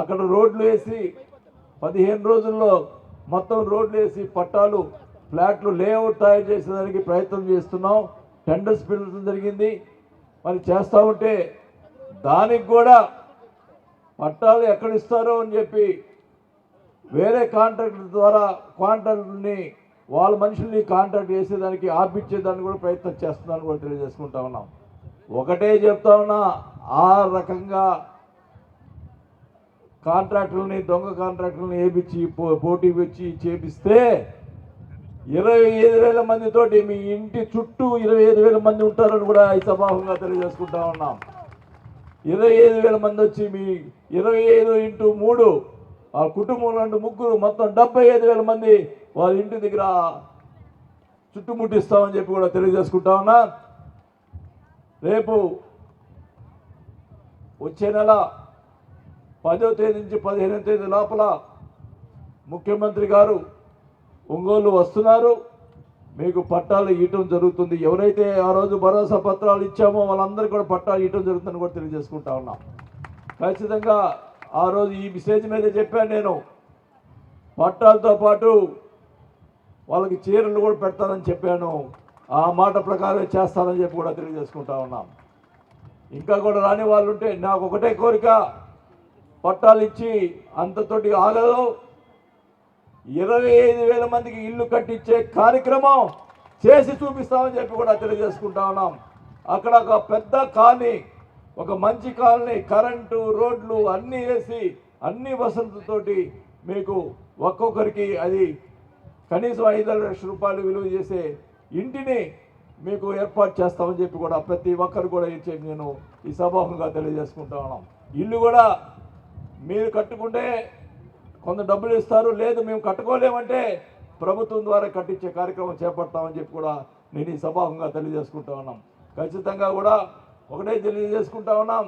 అక్కడ రోడ్లు వేసి 15 రోజుల్లో మొత్తం రోడ్లు వేసి పట్టాలు ఫ్లాట్లు లేఅవుట్ తయారు చేసేదానికి ప్రయత్నం చేస్తున్నాం. టెండర్స్ పిలవడం జరిగింది. మరి చేస్తూ ఉంటే దానికి కూడా పట్టాలు ఎక్కడ ఇస్తారో అని చెప్పి వేరే కాంట్రాక్టర్ ద్వారా కాంట్రాక్టర్ని వాళ్ళ మనుషుల్ని కాంట్రాక్ట్ చేసేదానికి ఆపించేదానికి కూడా ప్రయత్నం చేస్తున్నాను కూడా తెలియజేసుకుంటా ఉన్నాం. ఒకటే చెప్తా ఉన్నా, ఆ రకంగా కాంట్రాక్టులని దొంగ కాంట్రాక్టులని వేపించి పోటీ వచ్చి చేపిస్తే 25,000 మందితోటి మీ ఇంటి చుట్టూ 25,000 మంది ఉంటారని కూడా ఈ సభాముఖంగా తెలియజేసుకుంటా ఉన్నాం. 25,000 మంది వచ్చి మీ 25 ఇంటూ 3 ఆ కుటుంబంలో ముగ్గురు మొత్తం 75,000 మంది వాళ్ళ ఇంటి దగ్గర చుట్టుముట్టిస్తామని చెప్పి కూడా తెలియజేసుకుంటా ఉన్నా. రేపు వచ్చే నెల 10వ తేదీ నుంచి 15వ తేదీ లోపల ముఖ్యమంత్రి గారు ఒంగోలు వస్తున్నారు. మీకు పట్టాలు ఇవ్వటం జరుగుతుంది. ఎవరైతే ఆ రోజు భరోసా పత్రాలు ఇచ్చామో వాళ్ళందరికీ కూడా పట్టాలు ఇవ్వటం జరుగుతుందని కూడా తెలియజేసుకుంటా ఉన్నాం. ఖచ్చితంగా ఆ రోజు ఈ మెసేజ్ మీద చెప్పాను నేను. పట్టాలతో పాటు వాళ్ళకి చీరలు కూడా పెడతానని చెప్పాను. ఆ మాట ప్రకారం చేస్తానని చెప్పి కూడా తెలియజేసుకుంటా ఉన్నాం. ఇంకా కూడా రాని వాళ్ళు ఉంటే నాకు ఒకటే కోరిక, పట్టాలు ఇచ్చి అంతతోటి ఆగదు. 25,000 మందికి ఇల్లు కట్టించే కార్యక్రమం చేసి చూపిస్తామని చెప్పి కూడా తెలియజేసుకుంటా ఉన్నాం. అక్కడ ఒక పెద్ద కాలనీ, ఒక మంచి కాలనీ, కరెంటు, రోడ్లు అన్నీ వేసి అన్ని వసతులతోటి మీకు ఒక్కొక్కరికి అది కనీసం 5 లక్షల రూపాయలు విలువ చేసే ఇంటిని మీకు ఏర్పాటు చేస్తామని చెప్పి కూడా ప్రతి ఒక్కరు కూడా ఇచ్చే నేను ఈ సభాముఖంగా తెలియజేసుకుంటా ఉన్నాం. ఇల్లు కూడా మీరు కట్టుకుంటే కొంత డబ్బులు ఇస్తారు, లేదు మేము కట్టుకోలేమంటే ప్రభుత్వం ద్వారా కట్టించే కార్యక్రమం చేపడతామని చెప్పి కూడా నేను ఈ సభాముఖంగా తెలియజేసుకుంటా ఉన్నాం. ఖచ్చితంగా కూడా ఒకటే తెలియజేసుకుంటా ఉన్నాం,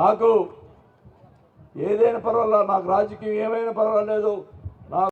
నాకు ఏదైనా పర్వాలేదు, నాకు రాజకీయం ఏమైనా పర్వాలేదు,